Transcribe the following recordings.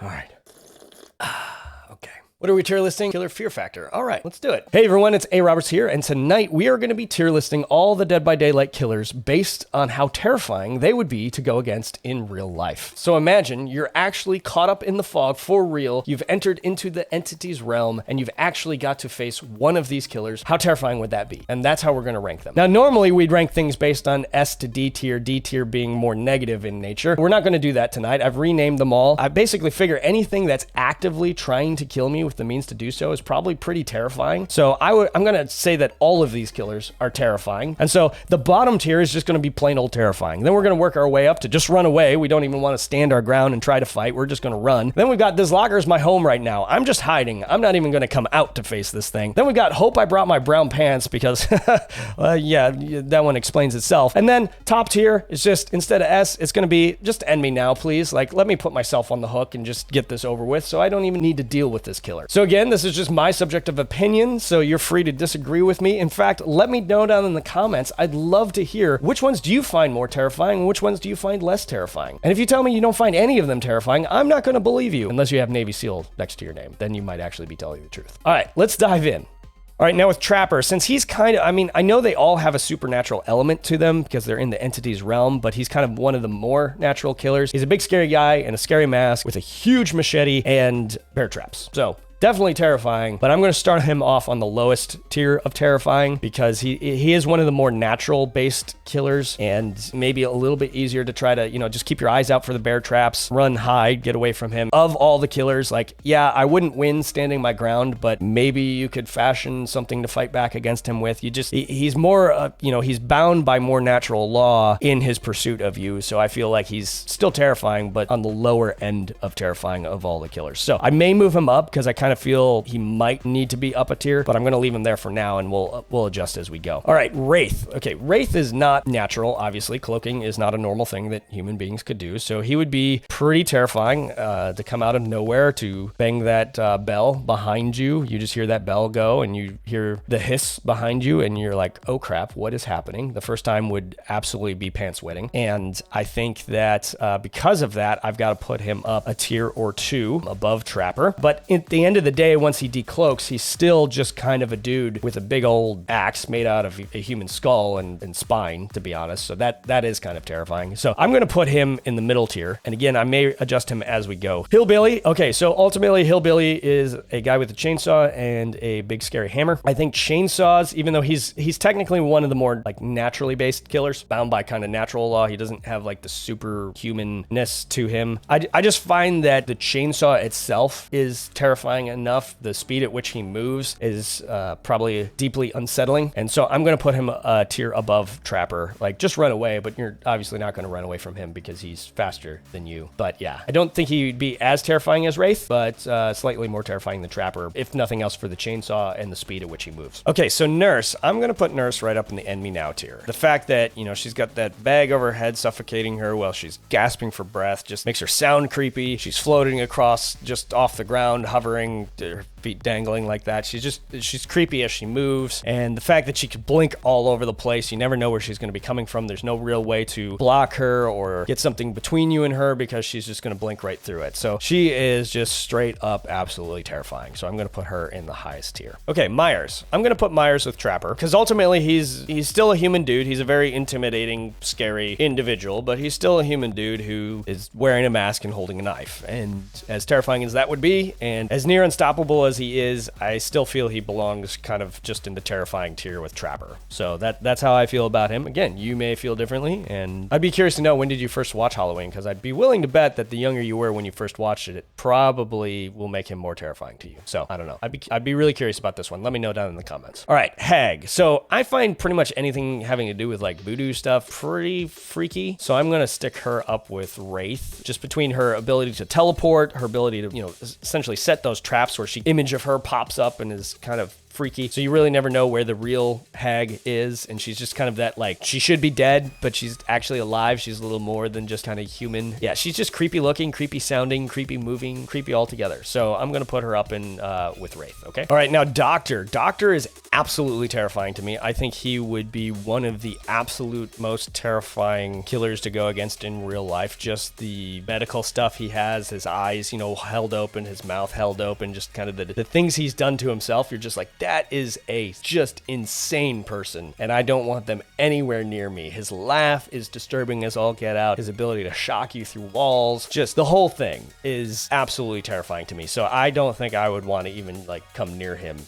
All right. Okay. What are we tier listing? Killer Fear Factor. All right, let's do it. Hey everyone, it's A. Roberts here, and tonight we are going to be tier listing all the Dead by Daylight killers based on how terrifying they would be to go against in real life. So imagine you're actually caught up in the fog for real, you've entered into the entity's realm, and you've actually got to face one of these killers. How terrifying would that be? And that's how we're going to rank them. Now, normally we'd rank things based on S to D tier being more negative in nature. We're not going to do that tonight. I've renamed them all. I basically figure anything that's actively trying to kill me with the means to do so is probably pretty terrifying. So I'm going to say that all of these killers are terrifying. And so the bottom tier is just going to be plain old terrifying. Then we're going to work our way up to just run away. We don't even want to stand our ground and try to fight. We're just going to run. Then we've got this locker is my home right now. I'm just hiding. I'm not even going to come out to face this thing. Then we got hope I brought my brown pants because yeah, that one explains itself. And then top tier is just, instead of S, it's going to be just end me now, please. Like, let me put myself on the hook and just get this over with so I don't even need to deal with this killer. So again, this is just my subjective opinion, so you're free to disagree with me. In fact, let me know down in the comments. I'd love to hear which ones do you find more terrifying and which ones do you find less terrifying. And if you tell me you don't find any of them terrifying, I'm not going to believe you unless you have Navy SEAL next to your name. Then you might actually be telling the truth. All right, let's dive in. All right, now with Trapper, since he's kind of, I mean, I know they all have a supernatural element to them because they're in the entity's realm, but he's kind of one of the more natural killers. He's a big scary guy in a scary mask with a huge machete and bear traps. So definitely terrifying, but I'm going to start him off on the lowest tier of terrifying because he is one of the more natural based killers and maybe a little bit easier to try to, just keep your eyes out for the bear traps, run, hide, get away from him. Of all the killers, like, yeah, I wouldn't win standing my ground, but maybe you could fashion something to fight back against him with. He's more, he's bound by more natural law in his pursuit of you. So I feel like he's still terrifying, but on the lower end of terrifying of all the killers. So I may move him up because I kind of feel he might need to be up a tier, but I'm going to leave him there for now and we'll adjust as we go. All right, Wraith. Okay, Wraith is not natural, obviously. Cloaking is not a normal thing that human beings could do, so he would be pretty terrifying to come out of nowhere, to bang that bell behind you. You just hear that bell go and you hear the hiss behind you and you're like, oh crap, what is happening? The first time would absolutely be pants wetting, and I think that because of that, I've got to put him up a tier or two above Trapper. But at the end of the day, once he decloaks, he's still just kind of a dude with a big old axe made out of a human skull and spine, to be honest. So that is kind of terrifying. So I'm going to put him in the middle tier. And again, I may adjust him as we go. Hillbilly. Okay, so ultimately, Hillbilly is a guy with a chainsaw and a big scary hammer. I think chainsaws, even though he's technically one of the more like naturally based killers, bound by kind of natural law, he doesn't have like the superhumanness to him. I just find that the chainsaw itself is terrifying enough. The speed at which he moves is probably deeply unsettling. And so I'm going to put him a tier above Trapper. Like, just run away, but you're obviously not going to run away from him because he's faster than you. But yeah, I don't think he'd be as terrifying as Wraith, but slightly more terrifying than Trapper, if nothing else for the chainsaw and the speed at which he moves. Okay, so Nurse. I'm going to put Nurse right up in the end me now tier. The fact that, she's got that bag over her head suffocating her while she's gasping for breath just makes her sound creepy. She's floating across just off the ground, hovering, her feet dangling like that. She's creepy as she moves, and the fact that she can blink all over the place, you never know where she's going to be coming from. There's no real way to block her or get something between you and her because she's just going to blink right through it. So she is just straight up absolutely terrifying. So I'm going to put her in the highest tier. Okay, Myers. I'm going to put Myers with Trapper because ultimately he's still a human dude. He's a very intimidating, scary individual, but he's still a human dude who is wearing a mask and holding a knife. And as terrifying as that would be, and as near unstoppable as he is, I still feel he belongs kind of just in the terrifying tier with Trapper. So that's how I feel about him. Again, you may feel differently, and I'd be curious to know, when did you first watch Halloween? Because I'd be willing to bet that the younger you were when you first watched it, it probably will make him more terrifying to you. So I don't know. I'd be really curious about this one. Let me know down in the comments. All right, Hag. So I find pretty much anything having to do with like voodoo stuff pretty freaky. So I'm gonna stick her up with Wraith, just between her ability to teleport, her ability to essentially set those traps where image of her pops up and is kind of freaky. So you really never know where the real hag is. And she's just kind of that, like, she should be dead, but she's actually alive. She's a little more than just kind of human. Yeah, she's just creepy looking, creepy sounding, creepy moving, creepy altogether. So I'm going to put her up in with Wraith, okay? All right, now Doctor. Doctor is absolutely terrifying to me. I think he would be one of the absolute most terrifying killers to go against in real life. Just the medical stuff he has, his eyes, you know, held open, his mouth held open, just kind of the things he's done to himself. You're just like, that is a just insane person, and I don't want them anywhere near me. His laugh is disturbing as all get out. His ability to shock you through walls, just the whole thing is absolutely terrifying to me. So I don't think I would want to even like come near him.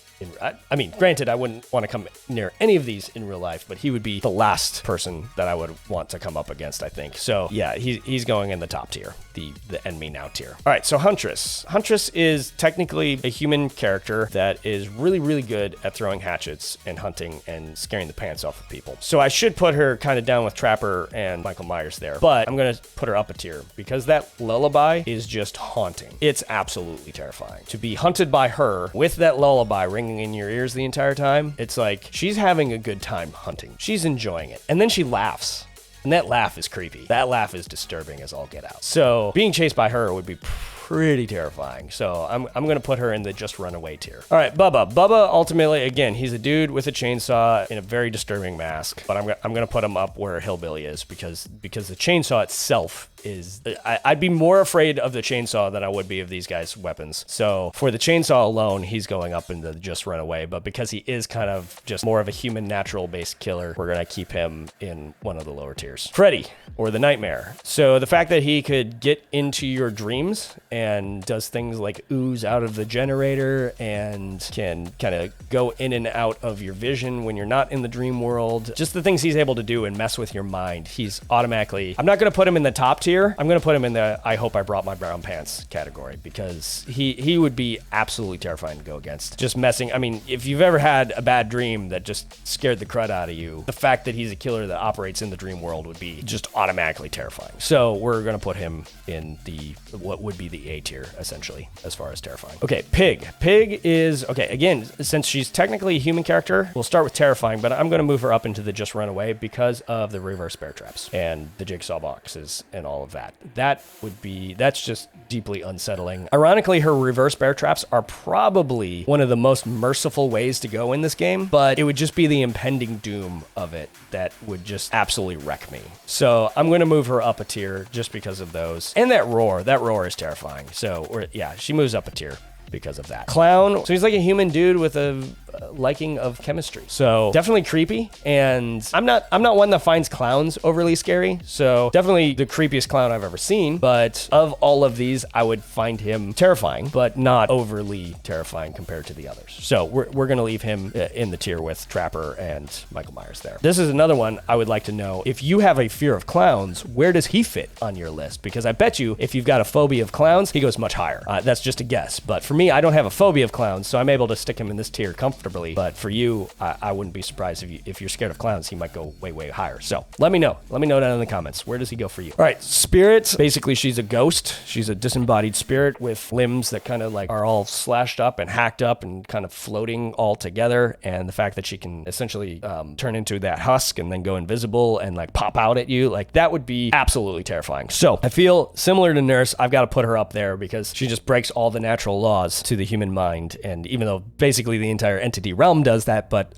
I mean, granted, I wouldn't want to come near any of these in real life, but he would be the last person that I would want to come up against, I think. So yeah, he's going in the top tier, the End Me Now tier. All right, so Huntress. Huntress is technically a human character that is really, really good at throwing hatchets and hunting and scaring the pants off of people. So I should put her kind of down with Trapper and Michael Myers there, but I'm going to put her up a tier because that lullaby is just haunting. It's absolutely terrifying. To be hunted by her with that lullaby ringing in your ears the entire time, it's like she's having a good time hunting. She's enjoying it. And then she laughs. And that laugh is creepy. That laugh is disturbing as all get out. So being chased by her would be pretty terrifying. So I'm going to put her in the just run away tier. All right, Bubba. Bubba, ultimately, again, he's a dude with a chainsaw in a very disturbing mask. But I'm going to put him up where Hillbilly is because the chainsaw itself is... I'd be more afraid of the chainsaw than I would be of these guys' weapons. So for the chainsaw alone, he's going up in the just run away. But because he is kind of just more of a human natural-based killer, we're going to keep him in one of the lower tiers. Freddy, or the Nightmare. So the fact that he could get into your dreams and does things like ooze out of the generator and can kind of go in and out of your vision when you're not in the dream world. Just the things he's able to do and mess with your mind. He's automatically... I'm not going to put him in the top tier. I'm going to put him in the I hope I brought my brown pants category because he would be absolutely terrifying to go against. Just messing... I mean, if you've ever had a bad dream that just scared the crud out of you, the fact that he's a killer that operates in the dream world would be just automatically terrifying. So we're going to put him in the what would be the A tier, essentially, as far as terrifying. Okay, Pig. Pig is, okay, again, since she's technically a human character, we'll start with terrifying, but I'm going to move her up into the just run away because of the reverse bear traps and the jigsaw boxes and all of that. That's just deeply unsettling. Ironically, her reverse bear traps are probably one of the most merciful ways to go in this game, but it would just be the impending doom of it that would just absolutely wreck me. So I'm going to move her up a tier just because of those. And that roar is terrifying. So, yeah, she moves up a tier because of that. Clown. So he's like a human dude with a liking of chemistry. So definitely creepy. And I'm not one that finds clowns overly scary. So definitely the creepiest clown I've ever seen. But of all of these, I would find him terrifying, but not overly terrifying compared to the others. So we're going to leave him in the tier with Trapper and Michael Myers there. This is another one I would like to know. If you have a fear of clowns, where does he fit on your list? Because I bet you if you've got a phobia of clowns, he goes much higher. That's just a guess. But for me, I don't have a phobia of clowns, so I'm able to stick him in this tier comfortably. But for you, I wouldn't be surprised if you're scared of clowns, he might go way, way higher. So let me know. Let me know down in the comments. Where does he go for you? All right, Spirit. Basically, she's a ghost. She's a disembodied spirit with limbs that kind of like are all slashed up and hacked up and kind of floating all together. And the fact that she can essentially turn into that husk and then go invisible and like pop out at you, like that would be absolutely terrifying. So I feel similar to Nurse, I've got to put her up there because she just breaks all the natural laws to the human mind. And even though basically the entire entity realm does that, but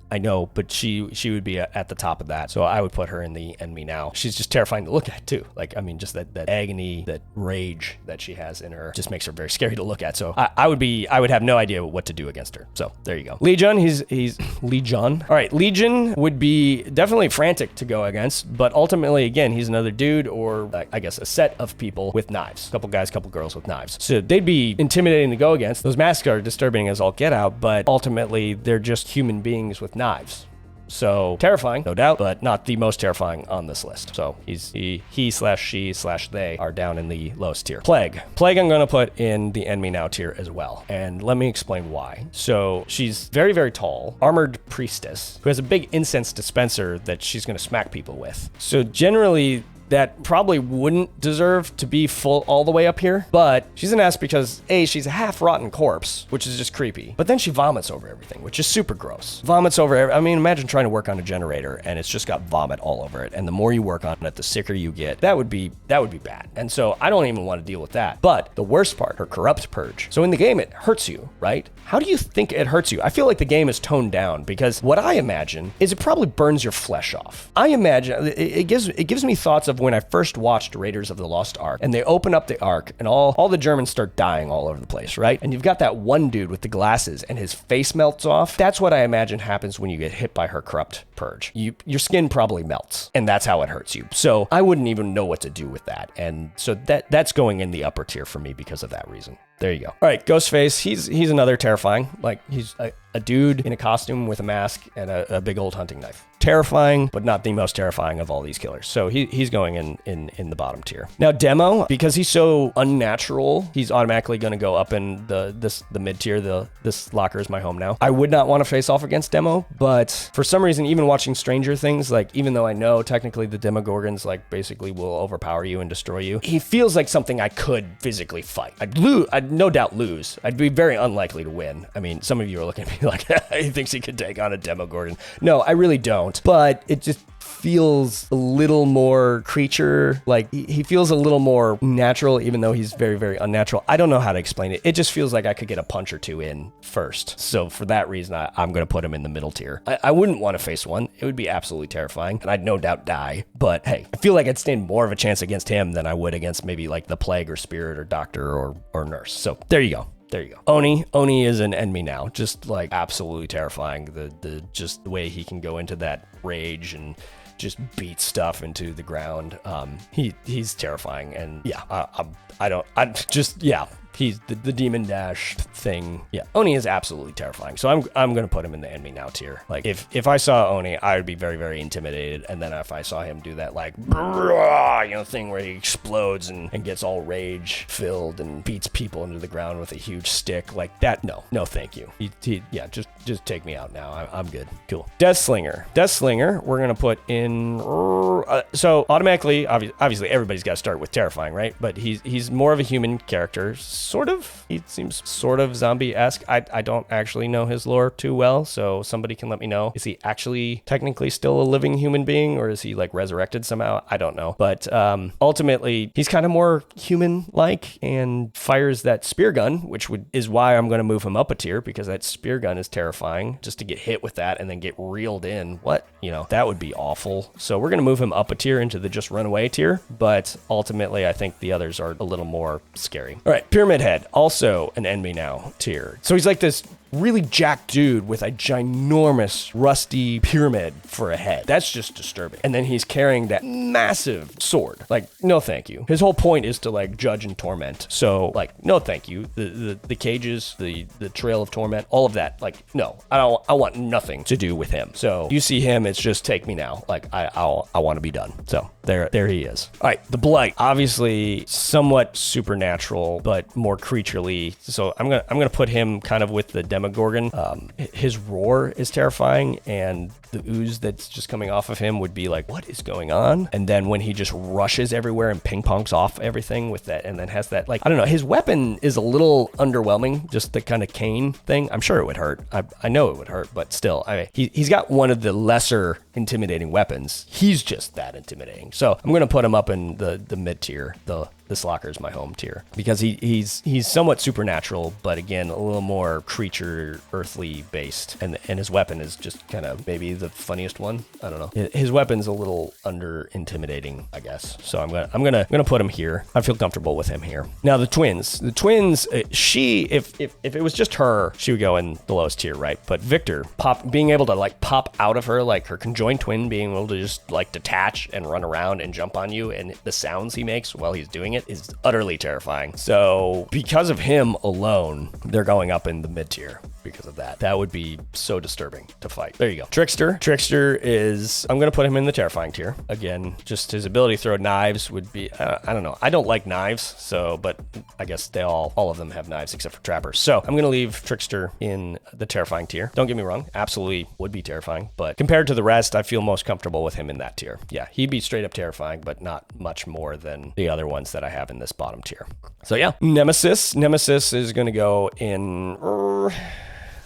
she would be at the top of that. So I would put her in the End Me Now. She's just terrifying to look at too. Like, I mean, just that agony, that rage that she has in her just makes her very scary to look at. So I would have no idea what to do against her. So there you go. Legion, he's Legion. All right, Legion would be definitely frantic to go against, but ultimately, again, he's another dude or I guess a set of people with knives. Couple guys, couple girls with knives. So they'd be intimidating to go against. Those masks are disturbing as all get out, but ultimately they're just human beings with knives. So terrifying, no doubt, but not the most terrifying on this list. So he/she/they are down in the lowest tier. Plague I'm going to put in the End Me Now tier as well. And let me explain why. So she's very, very tall, armored priestess who has a big incense dispenser that she's going to smack people with. So generally that probably wouldn't deserve to be full all the way up here, but she's an S because A, she's a half rotten corpse, which is just creepy, but then she vomits over everything, which is super gross. Vomits over, I mean, imagine trying to work on a generator and it's just got vomit all over it, and the more you work on it, the sicker you get. That would be bad. And so I don't even want to deal with that. But the worst part, her corrupt purge. So in the game, it hurts you, right? How do you think it hurts you? I feel like the game is toned down because what I imagine is it probably burns your flesh off. I imagine it gives me thoughts of when I first watched Raiders of the Lost Ark, and they open up the Ark and all the Germans start dying all over the place, right? And you've got that one dude with the glasses and his face melts off. That's what I imagine happens when you get hit by her corrupt purge. Your skin probably melts, and that's how it hurts you. So I wouldn't even know what to do with that. And so that's going in the upper tier for me because of that reason. There you go. All right, Ghostface, he's another terrifying. Like, he's a dude in a costume with a mask and a big old hunting knife. Terrifying, but not the most terrifying of all these killers. So he's going in the bottom tier. Now Demo, because he's so unnatural, he's automatically going to go up in the mid tier. This locker is my home now. I would not want to face off against Demo, but for some reason, even watching Stranger Things, like, even though I know technically the Demogorgons like basically will overpower you and destroy you, he feels like something I could physically fight. I'd no doubt lose. I'd be very unlikely to win. I mean, some of you are looking at me like, he thinks he could take on a Demogorgon. No, I really don't. But it just feels a little more creature, like he feels a little more natural, even though he's very, very unnatural. I don't know how to explain it. It just feels like I could get a punch or two in first. So for that reason, I'm going to put him in the middle tier. I wouldn't want to face one. It would be absolutely terrifying, and I'd no doubt die. But hey, I feel like I'd stand more of a chance against him than I would against maybe like the Plague or Spirit or Doctor or Nurse. So there you go. There you go. Oni is an enemy now. Just like absolutely terrifying. Just the way he can go into that rage and just beat stuff into the ground. He's terrifying. And yeah, he's the demon dash thing. Yeah, Oni is absolutely terrifying. So I'm gonna put him in the enemy now tier. Like if I saw Oni, I would be very, very intimidated. And then if I saw him do that like thing where he explodes and gets all rage filled and beats people into the ground with a huge stick like that, no thank you. Just take me out now. I'm good. Cool. Deathslinger, we're gonna put in. So automatically, obviously everybody's got to start with terrifying, right? But he's more of a human character. Sort of. He seems sort of zombie-esque. I don't actually know his lore too well, so somebody can let me know. Is he actually technically still a living human being, or is he like resurrected somehow? I don't know. But ultimately, he's kind of more human-like and fires that spear gun, which is why I'm going to move him up a tier, because that spear gun is terrifying. Just to get hit with that and then get reeled in. That would be awful. So we're going to move him up a tier into the just run away tier, but ultimately, I think the others are a little more scary. All right, Pyramid Head, also an enemy now tier. So he's like this really jacked dude with a ginormous rusty pyramid for a head. That's just disturbing. And then he's carrying that massive sword. Like, no thank you. His whole point is to like judge and torment. So like, no thank you. The cages, the trail of torment, all of that. Like, no, I want nothing to do with him. So you see him, it's just take me now. Like I want to be done. So there he is. All right, the Blight, obviously somewhat supernatural, but more creaturely. So I'm gonna put him kind of with the Demogorgon. His roar is terrifying, and the ooze that's just coming off of him would be like, what is going on? And then when he just rushes everywhere and ping-pongs off everything with that, and then has that, like, I don't know, his weapon is a little underwhelming, just the kind of cane thing. I'm sure it would hurt. I know it would hurt, but still, he's got one of the lesser intimidating weapons. He's just that intimidating. So I'm going to put him up in the mid tier. This locker is my home tier because he's somewhat supernatural, but again, a little more creature, earthly based, and his weapon is just kind of maybe the funniest one. I don't know. His weapon's a little under intimidating, I guess. So I'm gonna put him here. I feel comfortable with him here. Now the twins, if it was just her, she would go in the lowest tier, right? But Victor being able to like pop out of her, like her conjoined twin being able to just like detach and run around and jump on you, and the sounds he makes while he's doing it is utterly terrifying. So because of him alone, they're going up in the mid tier because of that. That would be so disturbing to fight. There you go. Trickster. Trickster is, I'm going to put him in the terrifying tier. Again, just his ability to throw knives would be, I don't know. I don't like knives, so, but I guess they all of them have knives except for trappers. So I'm going to leave Trickster in the terrifying tier. Don't get me wrong. Absolutely would be terrifying, but compared to the rest, I feel most comfortable with him in that tier. Yeah, he'd be straight up terrifying, but not much more than the other ones that I have in this bottom tier. So yeah, Nemesis. Nemesis is going to go in,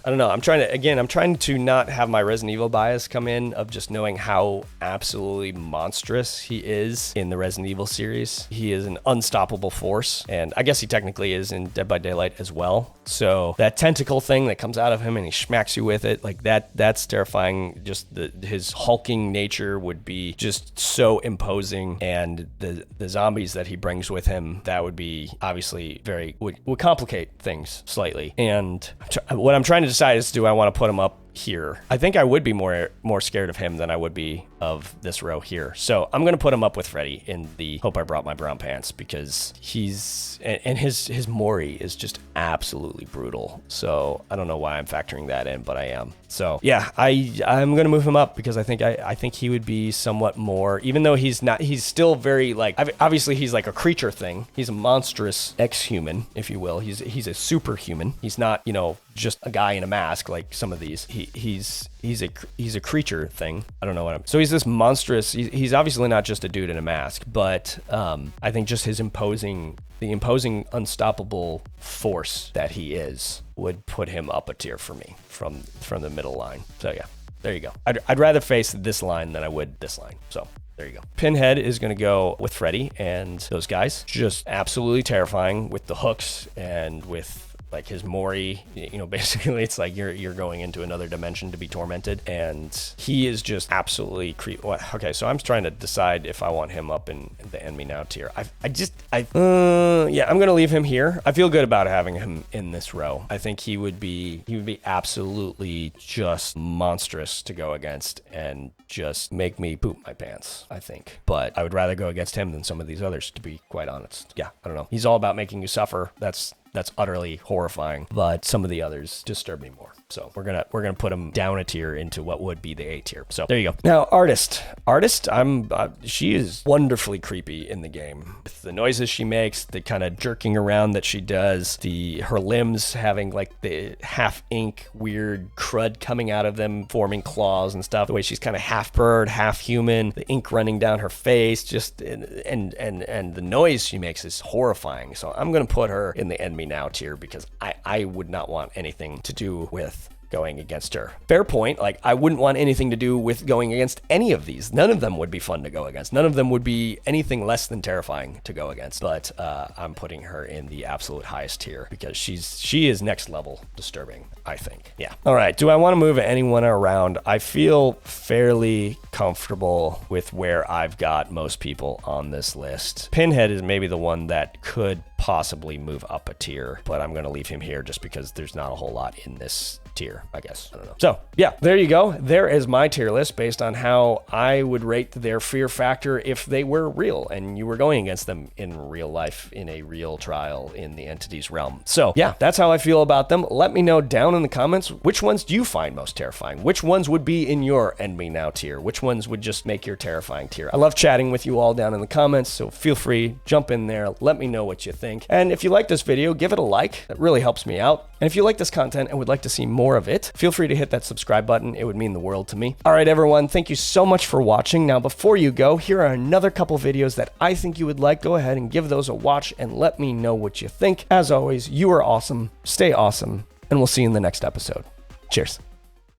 I don't know. I'm trying to not have my Resident Evil bias come in of just knowing how absolutely monstrous he is in the Resident Evil series. He is an unstoppable force, and I guess he technically is in Dead by Daylight as well. So that tentacle thing that comes out of him and he smacks you with it, like that's terrifying. Just his hulking nature would be just so imposing, and the zombies that he brings with him, that would be obviously would complicate things slightly. And what I'm trying to decide is, do I want to put him up here? I think I would be more scared of him than I would be of this row here. So I'm going to put him up with Freddy in the Hope I Brought My Brown Pants, because his Mori is just absolutely brutal. So I don't know why I'm factoring that in, but I am. So yeah, I'm going to move him up because I think he would be somewhat more, even though he's still very, like, obviously he's like a creature thing. He's a monstrous ex-human, if you will. He's a superhuman. He's not, just a guy in a mask like some of these. He's a creature thing. I don't know what so he's this monstrous, he's obviously not just a dude in a mask, but I think just the imposing unstoppable force that he is would put him up a tier for me from the middle line. So yeah, there you go. I'd rather face this line than I would this line. So there you go. Pinhead is going to go with Freddy and those guys. Just absolutely terrifying with the hooks and with like his Mori, basically it's like you're going into another dimension to be tormented, and he is just absolutely okay, so I'm trying to decide if I want him up in the End Me Now tier. I'm gonna leave him here. I feel good about having him in this row. I think he would be absolutely just monstrous to go against and just make me poop my pants, I think. But I would rather go against him than some of these others, to be quite honest. Yeah, I don't know. He's all about making you suffer. That's utterly horrifying, but some of the others disturb me more. So we're gonna put him down a tier into what would be the A tier. So there you go. Now Artist, she is wonderfully creepy in the game. With the noises she makes, the kind of jerking around that she does, her limbs having like the half ink weird crud coming out of them, forming claws and stuff. The way she's kind of half bird, half human, the ink running down her face, just and the noise she makes is horrifying. So I'm gonna put her in the End Me Now tier because I would not want anything to do with going against her. Fair point. Like, I wouldn't want anything to do with going against any of these. None of them would be fun to go against. None of them would be anything less than terrifying to go against. But I'm putting her in the absolute highest tier because she is next level disturbing, I think. Yeah. All right. Do I want to move anyone around? I feel fairly comfortable with where I've got most people on this list. Pinhead is maybe the one that could possibly move up a tier, but I'm going to leave him here just because there's not a whole lot in this tier, I guess. I don't know. So yeah, there you go. There is my tier list based on how I would rate their fear factor if they were real and you were going against them in real life, in a real trial in the entity's realm. So yeah, that's how I feel about them. Let me know down in the comments, which ones do you find most terrifying? Which ones would be in your End Me Now tier? Which ones would just make your terrifying tier? I love chatting with you all down in the comments, so feel free, jump in there, let me know what you think. And if you like this video, give it a like. That really helps me out. And if you like this content and would like to see more of it, feel free to hit that subscribe button. It would mean the world to me. All right, everyone, thank you so much for watching. Now, before you go, here are another couple videos that I think you would like. Go ahead and give those a watch and let me know what you think. As always, you are awesome, stay awesome, and we'll see you in the next episode. Cheers.